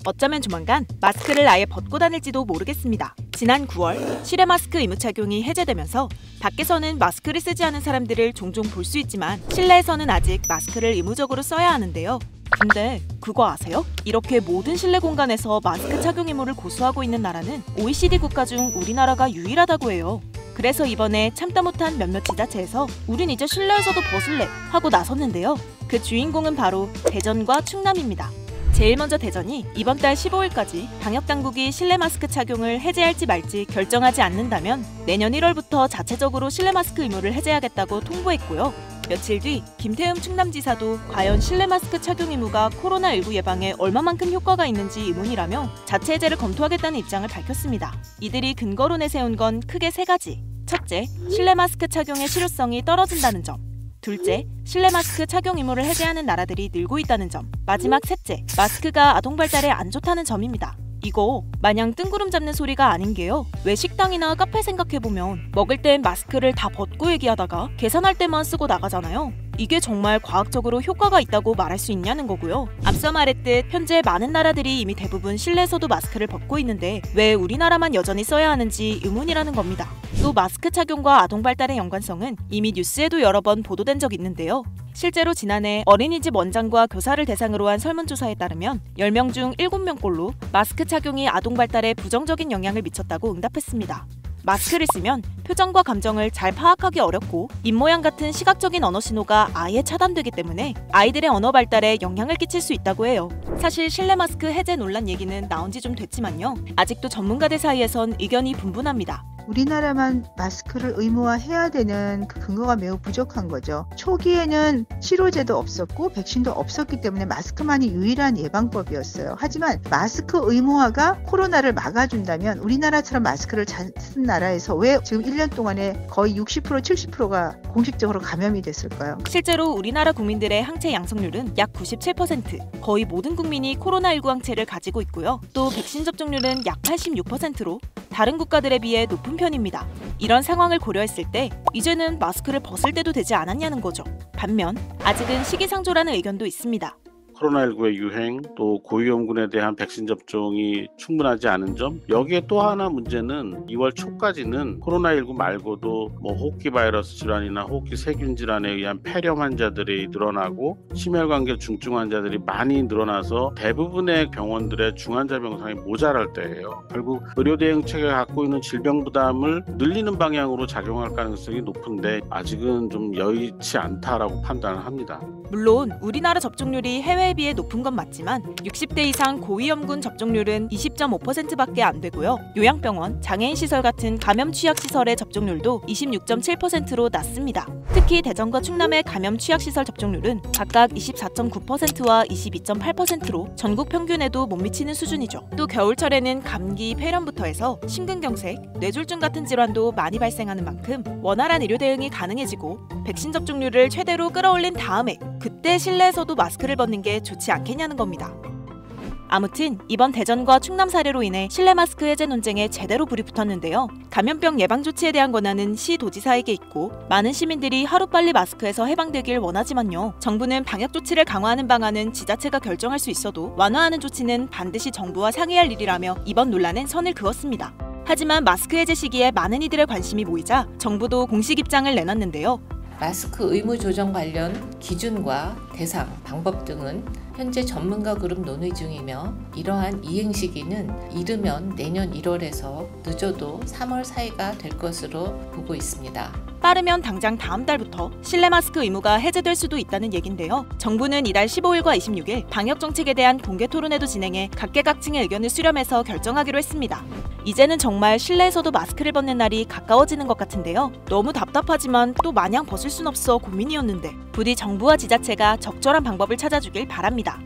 어쩌면 조만간 마스크를 아예 벗고 다닐지도 모르겠습니다. 지난 9월 실외 마스크 의무 착용이 해제되면서 밖에서는 마스크를 쓰지 않은 사람들을 종종 볼 수 있지만 실내에서는 아직 마스크를 의무적으로 써야 하는데요. 근데 그거 아세요? 이렇게 모든 실내 공간에서 마스크 착용 의무를 고수하고 있는 나라는 OECD 국가 중 우리나라가 유일하다고 해요. 그래서 이번에 참다 못한 몇몇 지자체에서 우린 이제 실내에서도 벗을래 하고 나섰는데요. 그 주인공은 바로 대전과 충남입니다. 제일 먼저 대전이 이번 달 15일까지 방역당국이 실내 마스크 착용을 해제할지 말지 결정하지 않는다면 내년 1월부터 자체적으로 실내 마스크 의무를 해제하겠다고 통보했고요. 며칠 뒤 김태흠 충남지사도 과연 실내 마스크 착용 의무가 코로나19 예방에 얼마만큼 효과가 있는지 의문이라며 자체 해제를 검토하겠다는 입장을 밝혔습니다. 이들이 근거로 내세운 건 크게 세 가지. 첫째, 실내 마스크 착용의 실효성이 떨어진다는 점. 둘째, 실내 마스크 착용 의무를 해제하는 나라들이 늘고 있다는 점. 마지막 셋째, 마스크가 아동 발달에 안 좋다는 점입니다. 이거 마냥 뜬구름 잡는 소리가 아닌 게요. 왜 식당이나 카페 생각해보면 먹을 땐 마스크를 다 벗고 얘기하다가 계산할 때만 쓰고 나가잖아요. 이게 정말 과학적으로 효과가 있다고 말할 수 있냐는 거고요. 앞서 말했듯 현재 많은 나라들이 이미 대부분 실내에서도 마스크를 벗고 있는데 왜 우리나라만 여전히 써야 하는지 의문이라는 겁니다. 또 마스크 착용과 아동 발달의 연관성은 이미 뉴스에도 여러 번 보도된 적 있는데요. 실제로 지난해 어린이집 원장과 교사를 대상으로 한 설문조사에 따르면 10명 중 7명꼴로 마스크 착용이 아동 발달에 부정적인 영향을 미쳤다고 응답했습니다. 마스크를 쓰면 표정과 감정을 잘 파악하기 어렵고 입모양 같은 시각적인 언어 신호가 아예 차단되기 때문에 아이들의 언어 발달에 영향을 끼칠 수 있다고 해요. 사실 실내 마스크 해제 논란 얘기는 나온 지 좀 됐지만요. 아직도 전문가들 사이에선 의견이 분분합니다. 우리나라만 마스크를 의무화해야 되는 그 근거가 매우 부족한 거죠. 초기에는 치료제도 없었고 백신도 없었기 때문에 마스크만이 유일한 예방법이었어요. 하지만 마스크 의무화가 코로나를 막아준다면 우리나라처럼 마스크를 잘 쓴 나라에서 왜 지금 1년 동안에 거의 60% 70%가 공식적으로 감염이 됐을까요? 실제로 우리나라 국민들의 항체 양성률은 약 97%, 거의 모든 국민이 코로나19 항체를 가지고 있고요. 또 백신 접종률은 약 86%로 다른 국가들에 비해 높은 편입니다. 이런 상황을 고려했을 때 이제는 마스크를 벗을 때도 되지 않았냐는 거죠. 반면 아직은 시기상조라는 의견도 있습니다. 코로나19의 유행, 또 고위험군에 대한 백신 접종이 충분하지 않은 점, 여기에 또 하나 문제는 2월 초까지는 코로나19 말고도 호흡기 바이러스 질환이나 호흡기 세균 질환에 의한 폐렴 환자들이 늘어나고 심혈관계 중증 환자들이 많이 늘어나서 대부분의 병원들의 중환자 병상이 모자랄 때예요. 결국 의료 대응 체계가 갖고 있는 질병 부담을 늘리는 방향으로 작용할 가능성이 높은데 아직은 좀 여의치 않다라고 판단을 합니다. 물론 우리나라 접종률이 해외에 비해 높은 건 맞지만 60대 이상 고위험군 접종률은 20.5%밖에 안 되고요. 요양병원, 장애인 시설 같은 감염 취약 시설의 접종률도 26.7%로 낮습니다. 특히 대전과 충남의 감염 취약 시설 접종률은 각각 24.9%와 22.8%로 전국 평균에도 못 미치는 수준이죠. 또 겨울철에는 감기, 폐렴부터 해서 심근경색, 뇌졸중 같은 질환도 많이 발생하는 만큼 원활한 의료 대응이 가능해지고 백신 접종률을 최대로 끌어올린 다음에 그때 실내에서도 마스크를 벗는 게 좋지 않겠냐는 겁니다. 아무튼 이번 대전과 충남 사례로 인해 실내 마스크 해제 논쟁에 제대로 불이 붙었는데요. 감염병 예방 조치에 대한 권한은 시도지사에게 있고 많은 시민들이 하루빨리 마스크에서 해방되길 원하지만요. 정부는 방역 조치를 강화하는 방안은 지자체가 결정할 수 있어도 완화하는 조치는 반드시 정부와 상의할 일이라며 이번 논란엔 선을 그었습니다. 하지만 마스크 해제 시기에 많은 이들의 관심이 모이자 정부도 공식 입장을 내놨는데요. 마스크 의무 조정 관련 기준과 대상, 방법 등은 현재 전문가 그룹 논의 중이며 이러한 이행 시기는 이르면 내년 1월에서 늦어도 3월 사이가 될 것으로 보고 있습니다. 빠르면 당장 다음 달부터 실내 마스크 의무가 해제될 수도 있다는 얘긴데요. 정부는 이달 15일과 26일 방역 정책에 대한 공개 토론회도 진행해 각계각층의 의견을 수렴해서 결정하기로 했습니다. 이제는 정말 실내에서도 마스크를 벗는 날이 가까워지는 것 같은데요. 너무 답답하지만 또 마냥 벗을 순 없어 고민이었는데 부디 정부와 지자체가 적절한 방법을 찾아주길 바랍니다.